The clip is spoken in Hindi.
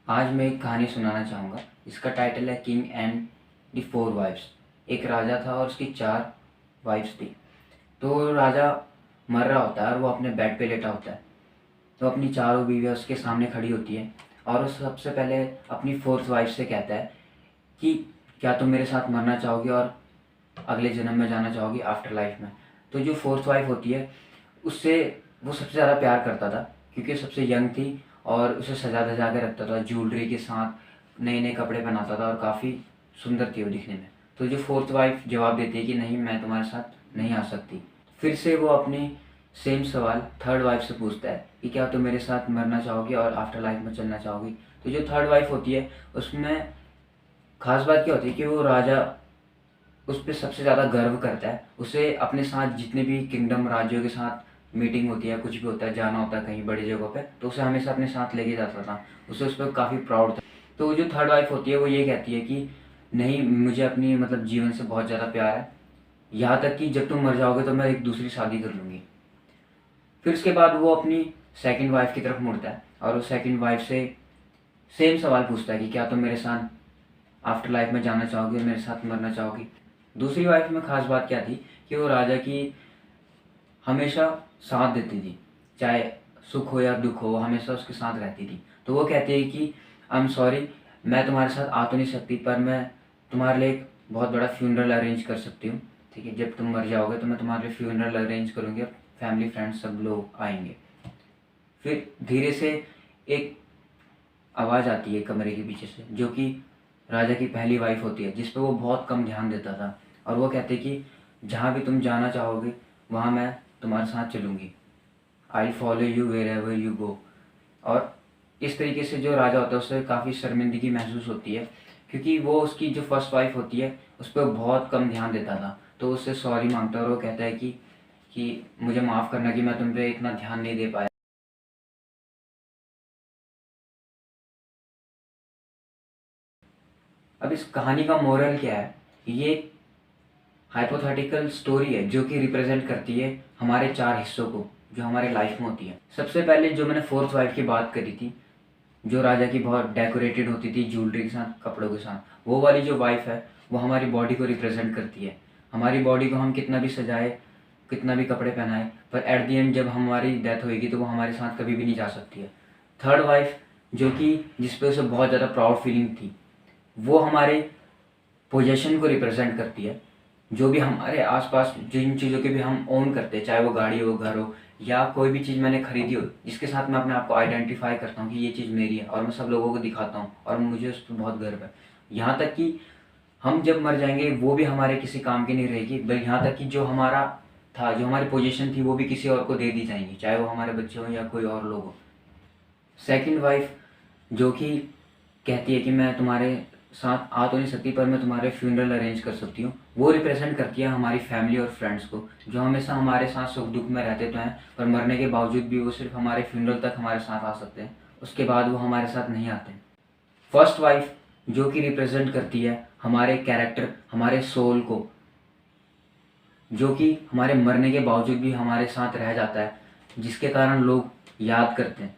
आज मैं एक कहानी सुनाना चाहूँगा। इसका टाइटल है king and the four wifes. एक राजा था और उसकी चार वाइफ्स थी। तो राजा मर रहा होता है और वो अपने बेड पे लेटा होता है। तो अपनी चारों बीवियाँ उसके सामने खड़ी होती हैं और वो सबसे पहले अपनी फोर्थ वाइफ से कहता है कि क्या तुम मेरे साथ मरना चाहोगी और अगले जन्म में जाना चाहोगी, आफ्टर लाइफ में। तो जो फोर्थ वाइफ होती है उससे वो सबसे ज़्यादा प्यार करता था, क्योंकि सबसे यंग थी और उसे सजा धजा के रखता था, ज्वेलरी के साथ नए नए कपड़े पहनाता था और काफ़ी सुंदर थी वो दिखने में। तो जो फोर्थ वाइफ जवाब देती है कि नहीं, मैं तुम्हारे साथ नहीं आ सकती। फिर से वो अपनी सेम सवाल थर्ड वाइफ से पूछता है कि क्या तुम मेरे साथ मरना चाहोगी और आफ्टर लाइफ में चलना चाहोगी। तो जो थर्ड वाइफ होती है उसमें खास बात क्या होती है कि वो राजा उस पर सबसे ज़्यादा गर्व करता है। उसे अपने साथ जितने भी किंगडम राज्यों के साथ मीटिंग होती है, कुछ भी होता है, जाना होता है कहीं बड़ी जगहों पे, तो उसे हमेशा अपने साथ लेके जाता था। उसे उस पर काफ़ी प्राउड था। तो जो थर्ड वाइफ होती है वो ये कहती है कि नहीं, मुझे अपनी मतलब जीवन से बहुत ज़्यादा प्यार है, यहाँ तक कि जब तुम मर जाओगे तो मैं एक दूसरी शादी कर लूँगी। फिर उसके बाद वो अपनी सेकंड वाइफ की तरफ मुड़ता है और वो सेकंड वाइफ से सेम सवाल पूछता है कि क्या तुम मेरे साथ आफ्टर लाइफ में जाना चाहोगे और मेरे साथ मरना चाहोगी। दूसरी वाइफ में खास बात क्या थी कि वो राजा की हमेशा साथ देती थी, चाहे सुख हो या दुख हो, वो हमेशा उसके साथ रहती थी। तो वो कहती है कि आई एम सॉरी, मैं तुम्हारे साथ आ तो नहीं सकती, पर मैं तुम्हारे लिए एक बहुत बड़ा फ्यूनरल अरेंज कर सकती हूँ। ठीक है, जब तुम मर जाओगे तो मैं तुम्हारे लिए फ्यूनरल अरेंज करूँगी और फैमिली फ्रेंड्स सब लोग आएंगे। फिर धीरे से एक आवाज़ आती है कमरे के पीछे से, जो कि राजा की पहली वाइफ होती है, जिस पे वो बहुत कम ध्यान देता था। और वो कहते कि जहाँ भी तुम जाना चाहोगे वहाँ मैं तुम्हारे साथ चलूँगी, I follow you wherever you go. और इस तरीके से जो राजा होता है उसे काफ़ी शर्मिंदगी महसूस होती है, क्योंकि वो उसकी जो फर्स्ट वाइफ होती है उस पर बहुत कम ध्यान देता था। तो उससे सॉरी मांगता है और वो कहता है कि मुझे माफ़ करना कि मैं तुम पे इतना ध्यान नहीं दे पाया। अब इस कहानी का मोरल क्या है? ये हाइपोथेटिकल स्टोरी है जो कि रिप्रेजेंट करती है हमारे चार हिस्सों को जो हमारे लाइफ में होती है। सबसे पहले जो मैंने फोर्थ वाइफ की बात करी थी, जो राजा की बहुत डेकोरेटेड होती थी ज्वेलरी के साथ, कपड़ों के साथ, वो वाली जो वाइफ है वो हमारी बॉडी को रिप्रेजेंट करती है। हमारी बॉडी को हम कितना भी सजाए, कितना भी कपड़े पहनाए, पर एट दी एंड जब हमारी डेथ होएगी तो वो हमारे साथ कभी भी नहीं जा सकती है। थर्ड वाइफ, जो कि जिस पे उसे बहुत ज़्यादा प्राउड फीलिंग थी, वो हमारे पोजेशन को रिप्रेजेंट करती है। जो भी हमारे आसपास जिन चीज़ों के भी हम ओन करते हैं, चाहे वो गाड़ी हो, घर हो, या कोई भी चीज़ मैंने खरीदी हो, जिसके साथ मैं अपने आप को आइडेंटिफाई करता हूँ कि ये चीज़ मेरी है और मैं सब लोगों को दिखाता हूँ और मुझे उस पर बहुत गर्व है। यहाँ तक कि हम जब मर जाएंगे वो भी हमारे किसी काम की नहीं रहेगी, बल्कि यहाँ तक कि जो हमारा था, जो हमारी पोजीशन थी, वो भी किसी और को दे दी जाएंगी, चाहे वो हमारे बच्चे हों या कोई और लोग हो। सेकंड वाइफ, जो कि कहती है कि मैं तुम्हारे साथ आ तो नहीं सकती पर मैं तुम्हारे फ्यूनरल अरेंज कर सकती हूँ, वो रिप्रेजेंट करती है हमारी फैमिली और फ्रेंड्स को, जो हमेशा हमारे साथ सुख दुख में रहते तो हैं, पर मरने के बावजूद भी वो सिर्फ हमारे फ्यूनरल तक हमारे साथ आ सकते हैं, उसके बाद वो हमारे साथ नहीं आते। फर्स्ट वाइफ, जो कि रिप्रेजेंट करती है हमारे कैरेक्टर, हमारे सोल को, जो कि हमारे मरने के बावजूद भी हमारे साथ रह जाता है, जिसके कारण लोग याद करते हैं।